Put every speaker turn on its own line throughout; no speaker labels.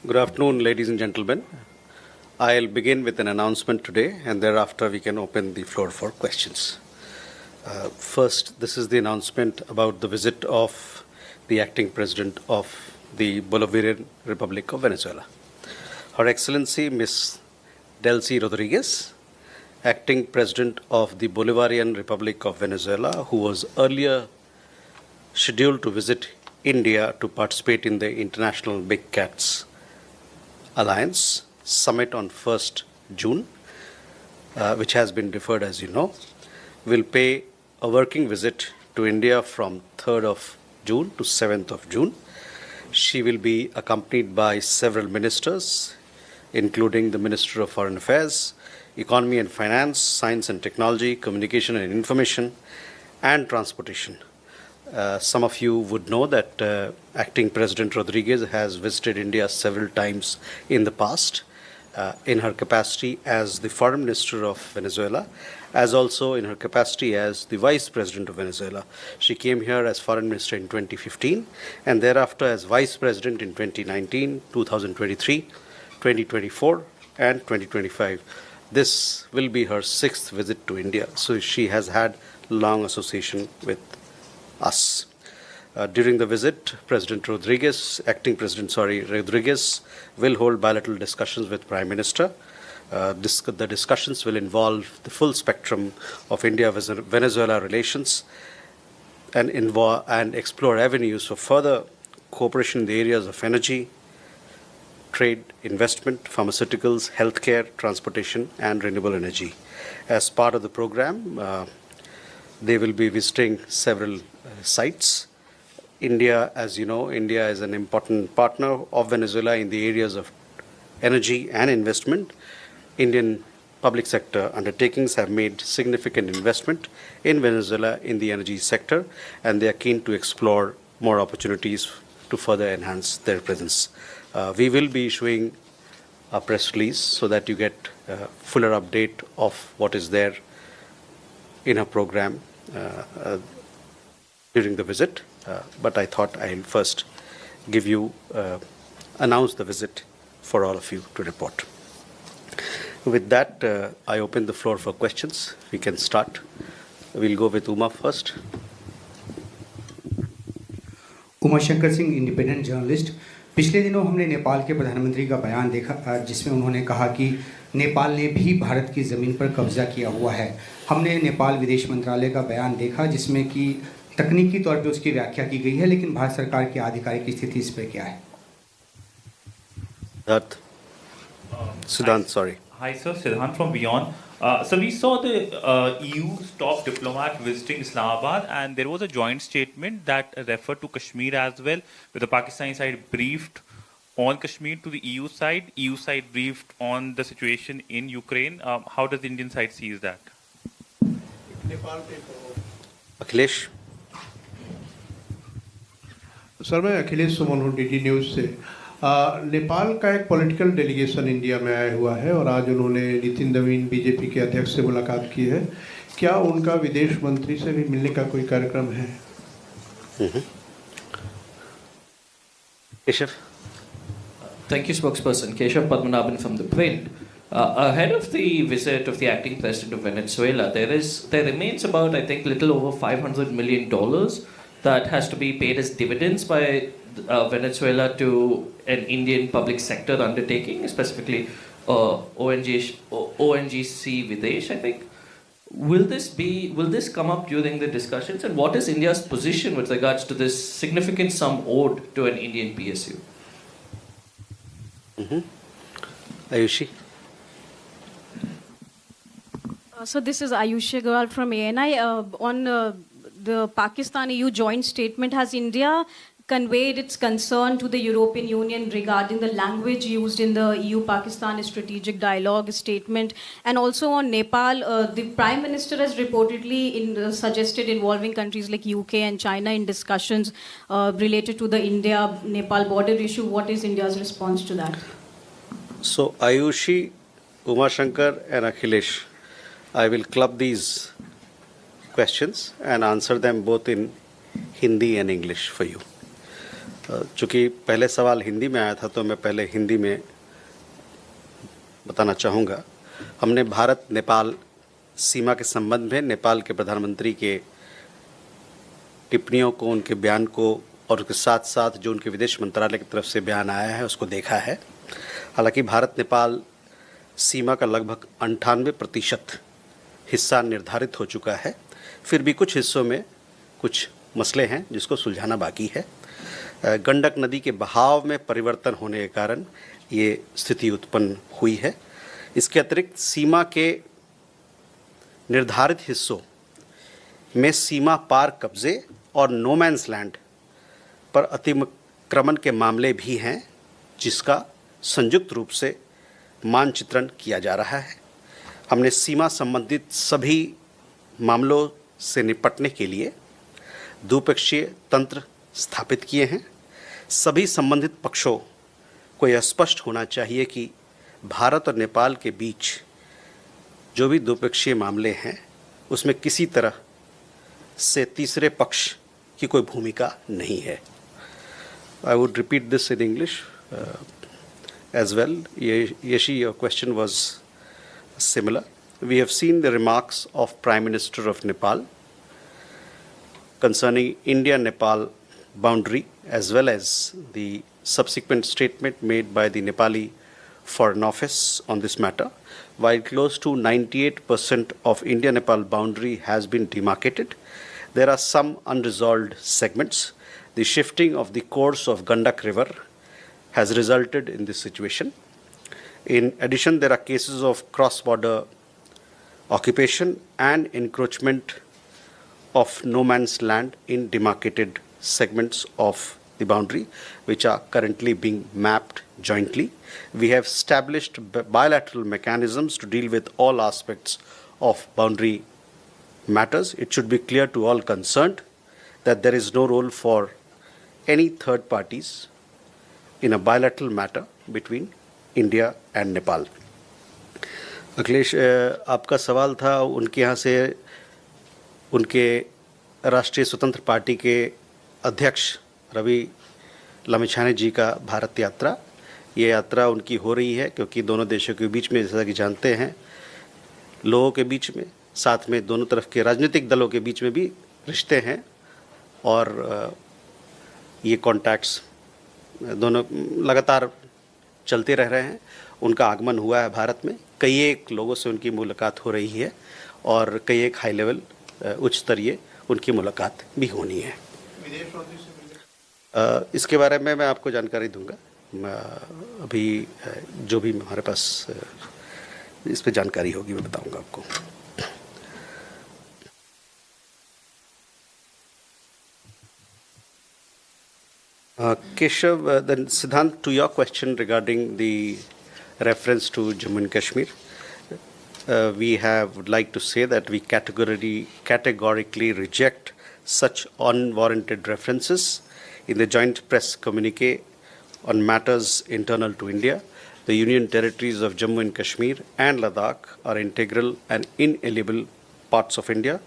Good afternoon, ladies and gentlemen. I'll begin with an announcement today, and thereafter we can open the floor for questions. First, this is the announcement about the visit of the acting president of the Bolivarian Republic of Venezuela. Her Excellency Ms. Delcy Rodríguez, acting president of the Bolivarian Republic of Venezuela, who was earlier scheduled to visit India to participate in the International Big Cats Alliance Summit on 1st June, which has been deferred, as you know, will pay a working visit to India from 3rd of June to 7th of June. She will be accompanied by several ministers, including the Minister of Foreign Affairs, Economy and Finance, Science and Technology, Communication and Information, and Transportation. Some of you would know that Acting President Rodriguez has visited India several times in the past in her capacity as the Foreign Minister of Venezuela, as also in her capacity as the Vice President of Venezuela. She came here as Foreign Minister in 2015 and thereafter as Vice President in 2019, 2023, 2024 and 2025. This will be her 6th visit to India, so she has had long association with us. During the visit, President Rodriguez, Rodriguez, will hold bilateral discussions with Prime Minister. The discussions will involve the full spectrum of India-Venezuela relations and explore avenues for further cooperation in the areas of energy, trade, investment, pharmaceuticals, healthcare, transportation, and renewable energy. As part of the program, they will be visiting several sites. India, as you know, India is an important partner of Venezuela in the areas of energy and investment. Indian public sector undertakings have made significant investment in Venezuela in the energy sector, and they are keen to explore more opportunities to further enhance their presence. We will be issuing a press release so that you get a fuller update of what is there in our program during the visit, but I thought I'll first announce the visit for all of you to report. With that, I open the floor for questions. We can start. We'll go with Uma first.
Uma Shankar Singh, independent journalist. पिछले दिनों हमने नेपाल के प्रधानमंत्री का बयान देखा जिसमें उन्होंने कहा कि नेपाल ने भी भारत की ज़मीन पर कब्जा किया हुआ है। हमने नेपाल विदेश मंत्रालय का बयान देखा जिसमें कि तकनीकी तौर पे उसकी व्याख्या की गई है, लेकिन भारत सरकार की आधिकारिक स्थिति इस पे क्या है?
Siddhant, sorry.
Hi sir, Siddhant from Beyond. So we saw the EU's top diplomat visiting Islamabad, and there was a joint statement that referred to Kashmir as well, where the Pakistani side briefed on Kashmir to the EU side briefed on the situation in Ukraine. How does the Indian side see that?
Akhilesh.
Sir, मैं अखिलेश सुमन हूँ DD news से। नेपाल का एक political delegation India में आया हुआ है और आज उन्होंने नितिन नवीन बीजेपी के अध्यक्ष से मुलाकात की है। क्या उनका विदेश मंत्री से भी मिलने का कोई कार्यक्रम है?
Keshav.
Thank you, spokesperson. Keshav Padmanabhan from the Print. Ahead of the visit of the acting president of Venezuela, there remains about, I think, little over $500 million that has to be paid as dividends by Venezuela to an Indian public sector undertaking, specifically ONGC Videsh, I think. Will this come up during the discussions, and what is India's position with regards to this significant sum owed to an Indian PSU?
Ayushi.
So this is Ayushi Agarwal from ANI. On the Pakistan-EU joint statement, has India conveyed its concern to the European Union regarding the language used in the EU-Pakistan strategic dialogue statement? And also on Nepal, the Prime Minister has reportedly suggested involving countries like UK and China in discussions related to the India-Nepal border issue. What is India's response to that?
So Ayushi, Uma Shankar and Akhilesh, I will club these questions and answer them both in Hindi and English for you. चूँकि पहले सवाल हिंदी में आया था तो मैं पहले हिंदी में बताना चाहूँगा। हमने भारत नेपाल सीमा के संबंध में नेपाल के प्रधानमंत्री के टिप्पणियों को, उनके बयान को और उसके साथ साथ जो उनके विदेश मंत्रालय की तरफ से बयान आया है उसको देखा है। हालांकि भारत नेपाल सीमा का लगभग 98% हिस्सा निर्धारित हो चुका है, फिर भी कुछ हिस्सों में कुछ मसले हैं जिसको सुलझाना बाकी है। गंडक नदी के बहाव में परिवर्तन होने के कारण ये स्थिति उत्पन्न हुई है। इसके अतिरिक्त सीमा के निर्धारित हिस्सों में सीमा पार कब्जे और नो मैन्स लैंड पर अतिक्रमण के मामले भी हैं, जिसका संयुक्त रूप से मानचित्रण किया जा रहा है। हमने सीमा संबंधित सभी मामलों से निपटने के लिए द्विपक्षीय तंत्र स्थापित किए हैं। सभी संबंधित पक्षों को यह स्पष्ट होना चाहिए कि भारत और नेपाल के बीच जो भी द्विपक्षीय मामले हैं उसमें किसी तरह से तीसरे पक्ष की कोई भूमिका नहीं है। I would repeat this in English as well. Yeshi, your question was similar. We have seen the remarks of Prime Minister of Nepal concerning India-Nepal boundary, as well as the subsequent statement made by the Nepali Foreign Office on this matter. While close to 98% of India-Nepal boundary has been demarcated, there are some unresolved segments. The shifting of the course of Gandak River has resulted in this situation. In addition, there are cases of cross-border occupation and encroachment of no man's land in demarcated segments of the boundary, which are currently being mapped jointly. We have established bilateral mechanisms to deal with all aspects of boundary matters. It should be clear to all concerned that there is no role for any third parties in a bilateral matter between India and Nepal. Akhilesh, आपका सवाल था उनके यहाँ से उनके राष्ट्रीय स्वतंत्र party के अध्यक्ष रवि लामिछाने जी का भारत यात्रा। ये यात्रा उनकी हो रही है क्योंकि दोनों देशों के बीच में, जैसा कि जानते हैं, लोगों के बीच में, साथ में दोनों तरफ के राजनीतिक दलों के बीच में भी रिश्ते हैं और ये कॉन्टैक्ट्स दोनों लगातार चलते रह रहे हैं। उनका आगमन हुआ है भारत में, कई एक लोगों से उनकी मुलाकात हो रही है और कई एक हाई लेवल उच्च स्तरीय उनकी मुलाकात भी होनी है। इसके बारे में मैं आपको जानकारी दूंगा। अभी जो भी हमारे पास इस पे जानकारी होगी मैं बताऊंगा आपको। Keshav, then Siddhant, to your question regarding the reference to Jammu and Kashmir, we would like to say that we categorically reject such unwarranted references. In the joint press communique on matters internal to India, the Union territories of Jammu and Kashmir and Ladakh are integral and inalienable parts of India.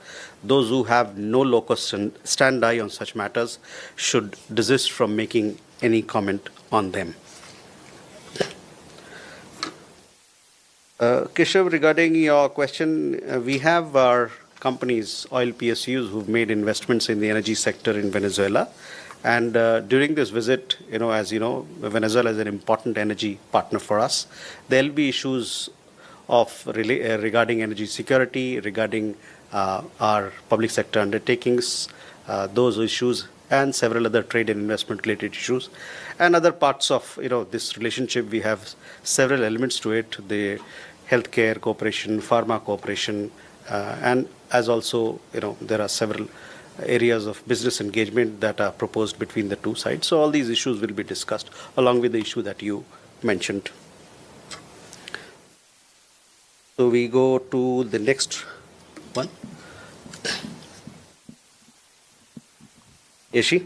Those who have no locus standi on such matters should desist from making any comment on them. Keshav, regarding your question, we have our companies, oil PSUs, who've made investments in the energy sector in Venezuela. And during this visit, as you know, Venezuela is an important energy partner for us. There'll be issues of regarding energy security, regarding our public sector undertakings, those issues, and several other trade and investment related issues. And other parts of this relationship, we have several elements to it: the healthcare cooperation, pharma cooperation, and as also there are several areas of business engagement that are proposed between the two sides. So all these issues will be discussed along with the issue that you mentioned. So we go to the next one. Yeshi?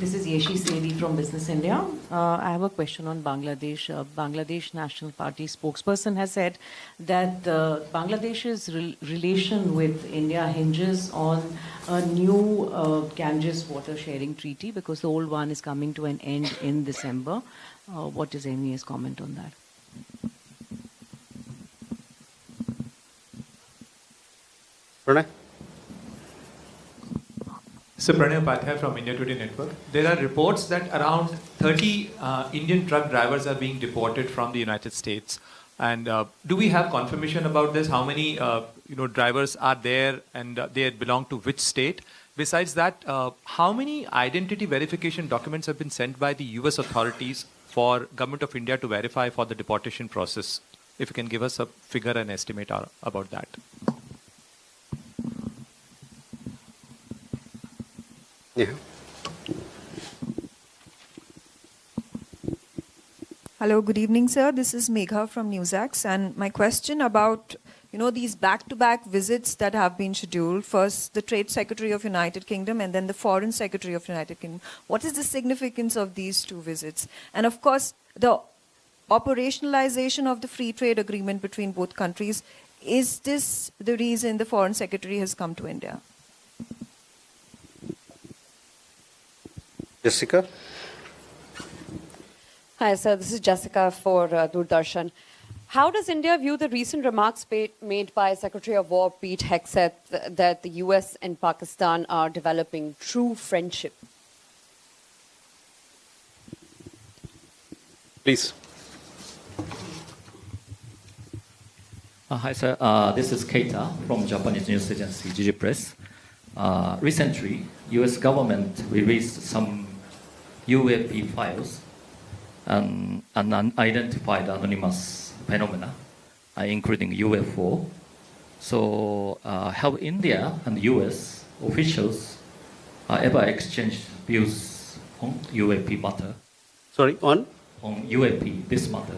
This is Yeshi Sethi from Business India. I have a question on Bangladesh. Bangladesh National Party spokesperson has said that Bangladesh's relation with India hinges on a new Ganges water sharing treaty because the old one is coming to an end in December. What is MEA's comment on that?
Pranay?
So Pranay Upadhyay from India Today Network. There are reports that around 30 Indian truck drivers are being deported from the United States. And do we have confirmation about this? How many drivers are there and they belong to which state? Besides that, how many identity verification documents have been sent by the US authorities for Government of India to verify for the deportation process? If you can give us a figure and estimate about that.
Yeah.
Hello, good evening, sir. This is Megha from NewsX, and my question about these back-to-back visits that have been scheduled. First, the Trade Secretary of United Kingdom, and then the Foreign Secretary of United Kingdom. What is the significance of these two visits? And of course, the operationalization of the free trade agreement between both countries. Is this the reason the Foreign Secretary has come to India?
Jessica?
Hi, sir. This is Jessica for Doordarshan. How does India view the recent remarks made by Secretary of War Pete Hegseth that the US and Pakistan are developing true friendship?
Please.
Hi, sir. This is Keita from Japanese news agency Jiji Press. Recently, U.S. government released some UAP files and unidentified anonymous phenomena, including UFO. So, have India and U.S. officials ever exchanged views on UAP matter?
Sorry, on?
On UAP, this matter,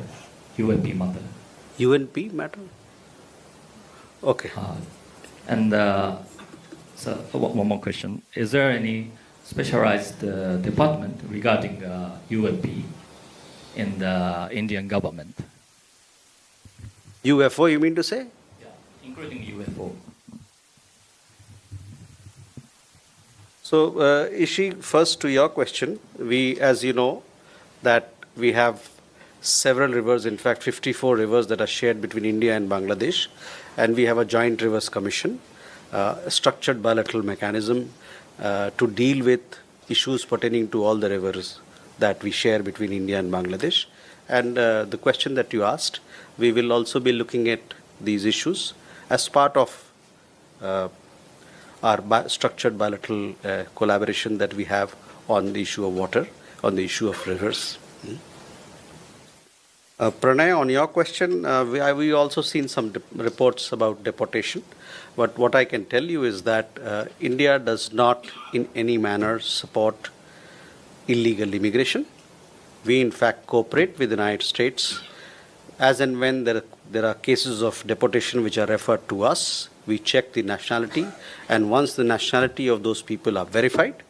UAP matter.
UNP matter? Okay.
And so one more question. Is there any specialized department regarding UAP in the Indian government?
UFO, you mean to say?
Yeah, including UFO.
So, Ishi, first to your question, we, as you know, that we have several rivers, in fact 54 rivers that are shared between India and Bangladesh, and we have a joint rivers commission, a structured bilateral mechanism to deal with issues pertaining to all the rivers that we share between India and Bangladesh. And the question that you asked, we will also be looking at these issues as part of our structured bilateral collaboration that we have on the issue of water, on the issue of rivers. Pranay, on your question, we also seen some reports about deportation. But what I can tell you is that India does not in any manner support illegal immigration. We in fact cooperate with the United States as and when there are cases of deportation which are referred to us. We check the nationality, and once the nationality of those people are verified,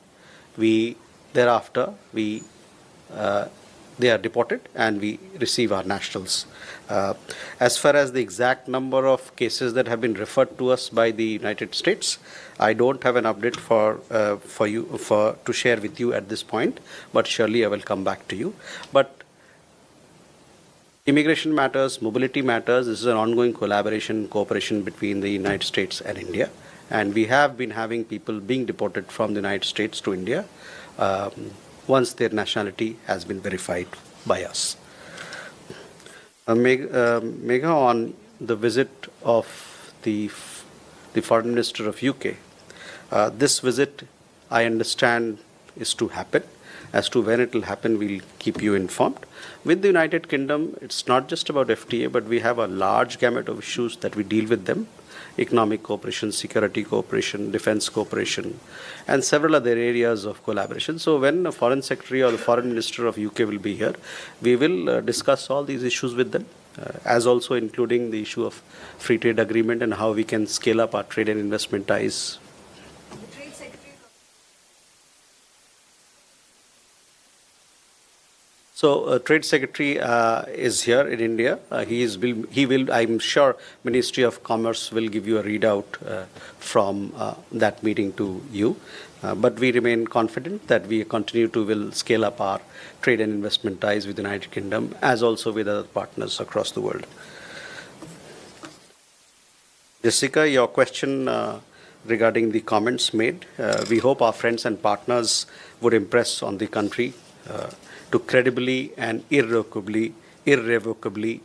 thereafter they are deported and we receive our nationals. As far as the exact number of cases that have been referred to us by the United States, I don't have an update for you to share with you at this point, but surely I will come back to you. But immigration matters, mobility matters. This is an ongoing collaboration, cooperation between the United States and India, and we have been having people being deported from the United States to India once their nationality has been verified by us. Megha, on the visit of the Foreign Minister of UK, this visit, I understand, is to happen. As to when it will happen, we'll keep you informed. With the United Kingdom, it's not just about FTA, but we have a large gamut of issues that we deal with them. Economic cooperation, security cooperation, defense cooperation, and several other areas of collaboration. So when the Foreign Secretary or the Foreign Minister of UK will be here, we will discuss all these issues with them, as also including the issue of free trade agreement and how we can scale up our trade and investment ties. So, Trade Secretary is here in India. He will. I'm sure Ministry of Commerce will give you a readout from that meeting to you. But we remain confident that we continue to will scale up our trade and investment ties with the United Kingdom, as also with other partners across the world. Jessica, your question regarding the comments made. We hope our friends and partners would impress on the country to credibly and irrevocably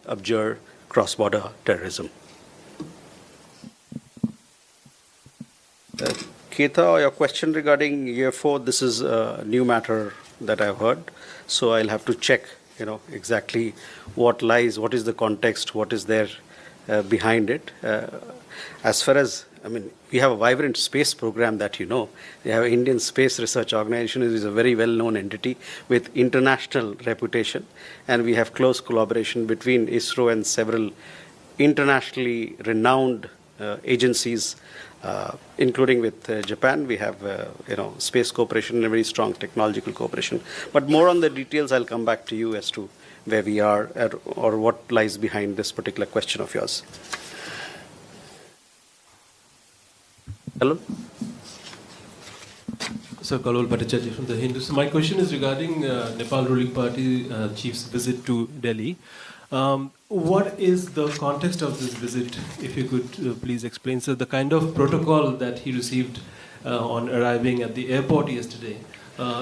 abjure cross-border terrorism. Keita, your question regarding UFO, this is a new matter that I've heard. So I'll have to check, exactly what is the context, what is there behind it. As far as, we have a vibrant space program that We have Indian Space Research Organization, which is a very well-known entity with international reputation. And we have close collaboration between ISRO and several internationally renowned agencies, including with Japan. We have, space cooperation and a very strong technological cooperation. But more on the details, I'll come back to you as to where we are or what lies behind this particular question of yours. Hello?
So, Kalol Bhattacharya from The Hindu. So, my question is regarding Nepal ruling party chief's visit to Delhi. What is the context of this visit, if you could please explain? So, the kind of protocol that he received on arriving at the airport yesterday.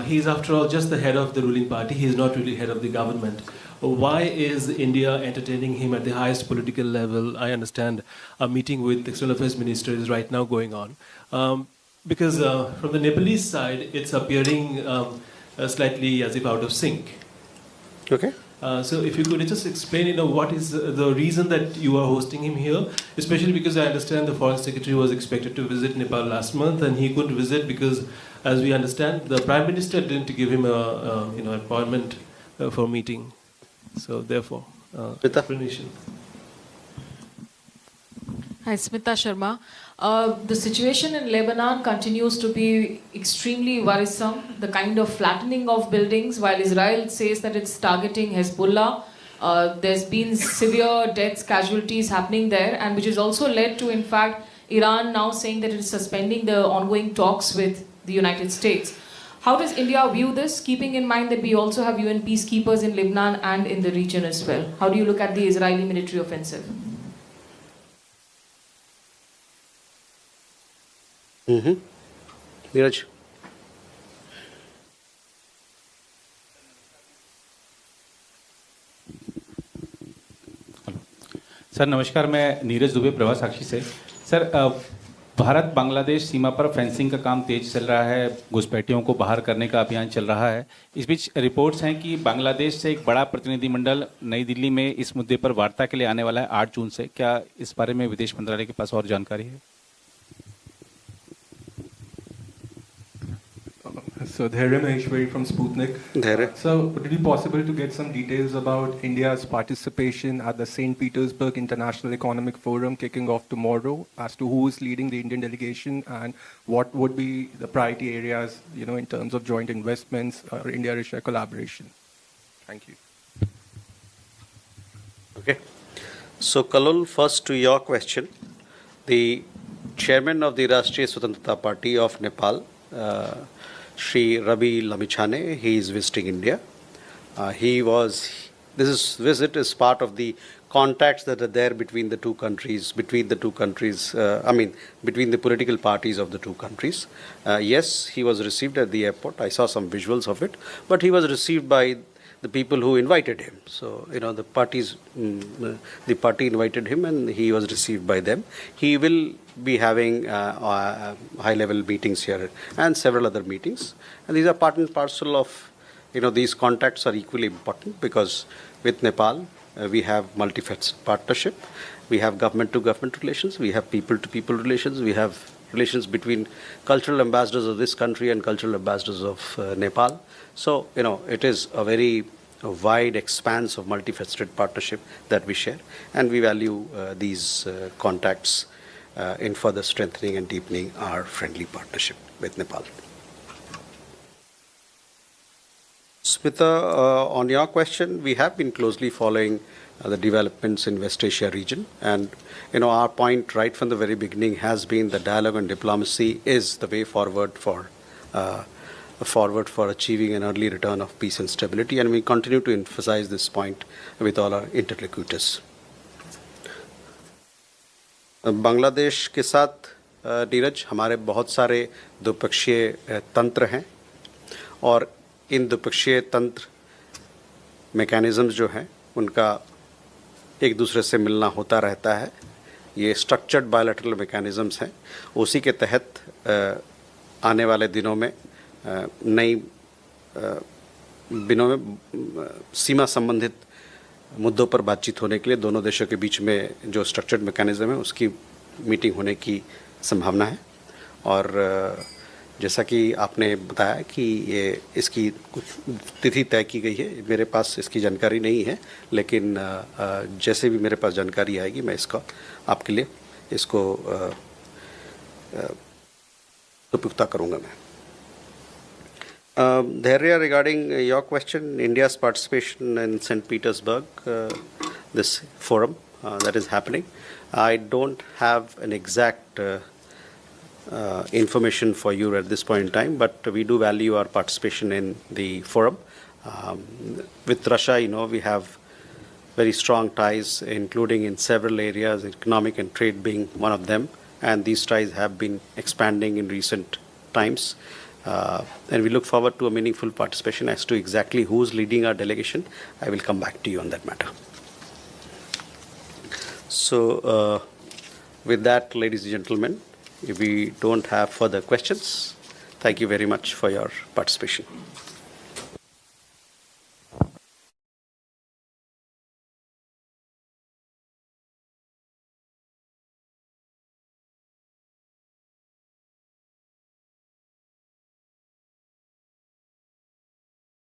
He is, after all, just the head of the ruling party. He is not really head of the government. Why is India entertaining him at the highest political level? I understand a meeting with the External Affairs Minister is right now going on. Because from the Nepalese side, it's appearing slightly as if out of sync.
Okay.
So if you could just explain, what is the reason that you are hosting him here, especially because I understand the Foreign Secretary was expected to visit Nepal last month and he couldn't visit because, as we understand, the Prime Minister didn't give him a appointment for a meeting. So therefore, explanation.
Hi, Smita Sharma. The situation in Lebanon continues to be extremely worrisome. The kind of flattening of buildings, while Israel says that it's targeting Hezbollah, there's been severe deaths, casualties happening there, and which has also led to, in fact, Iran now saying that it is suspending the ongoing talks with the United States. How does India view this, keeping in mind that we also have UN peacekeepers in Lebanon and in the region as well? How do you look at the Israeli military offensive?
Neeraj.
Sir नमस्कार, मैं नीरज दुबे प्रभा साक्षी से। Sir Bharat Bangladesh सीमा पर fencing का काम तेज चल रहा है, घुसपैठियों को बाहर करने का अभियान चल रहा है। इस बीच रिपोर्ट्स हैं कि बांग्लादेश से एक बड़ा प्रतिनिधिमंडल नई दिल्ली में इस मुद्दे पर वार्ता के लिए आने वाला है 8 जून से। क्या इस बारे में विदेश मंत्रालय के पास और जानकारी है?
So, Dhairya Maheshwari from Sputnik. So, would it be possible to get some details about India's participation at the St. Petersburg International Economic Forum kicking off tomorrow, as to who is leading the Indian delegation and what would be the priority areas, in terms of joint investments or India-Russia collaboration? Thank you.
Okay. So, Kalol, first to your question. The chairman of the Rashtriya Swatantrata Party of Nepal, Shri Rabi Lamichhane, he is visiting India. This visit is part of the contacts that are there between the two countries, between the political parties of the two countries. Yes, he was received at the airport. I saw some visuals of it, but he was received by the people who invited him. So, the party invited him and he was received by them. He will be having high-level meetings here and several other meetings. And these are part and parcel of, these contacts are equally important because with Nepal, we have multifaceted partnership. We have government-to-government relations. We have people-to-people relations. We have relations between cultural ambassadors of this country and cultural ambassadors of Nepal. So, it is a very wide expanse of multifaceted partnership that we share, and we value these contacts in further strengthening and deepening our friendly partnership with Nepal. Smita, on your question, we have been closely following the developments in West Asia region, and our point right from the very beginning has been that dialogue and diplomacy is the way forward for achieving an early return of peace and stability, and we continue to emphasize this point with all our interlocutors. Bangladesh के साथ नीरज हमारे बहुत सारे द्विपक्षीय तंत्र हैं, और इन द्विपक्षीय तंत्र मैकेनिज्म्स जो हैं उनका एक दूसरे से मिलना होता रहता है. ये स्ट्रक्चर्ड बायलैटरल मैकेनिज्म्स हैं. उसी के तहत आने वाले दिनों में सीमा संबंधित मुद्दों पर बातचीत होने के लिए दोनों देशों के बीच में जो स्ट्रक्चर्ड मैकेनिज्म है उसकी मीटिंग होने की संभावना है. और जैसा कि आपने बताया कि इसकी कुछ तिथि तय की गई है, मेरे पास इसकी जानकारी नहीं है, लेकिन जैसे भी मेरे पास जानकारी आएगी मैं इसका आपके लिए इसको पुख्ता करूँगा मैं. Dhairya, regarding your question, India's participation in St. Petersburg, this forum that is happening, I don't have an exact information for you at this point in time, but we do value our participation in the forum. With Russia, we have very strong ties, including in several areas, economic and trade being one of them, and these ties have been expanding in recent times. And we look forward to a meaningful participation. As to exactly who's leading our delegation, I will come back to you on that matter. So, with that, ladies and gentlemen, if we don't have further questions, thank you very much for your participation.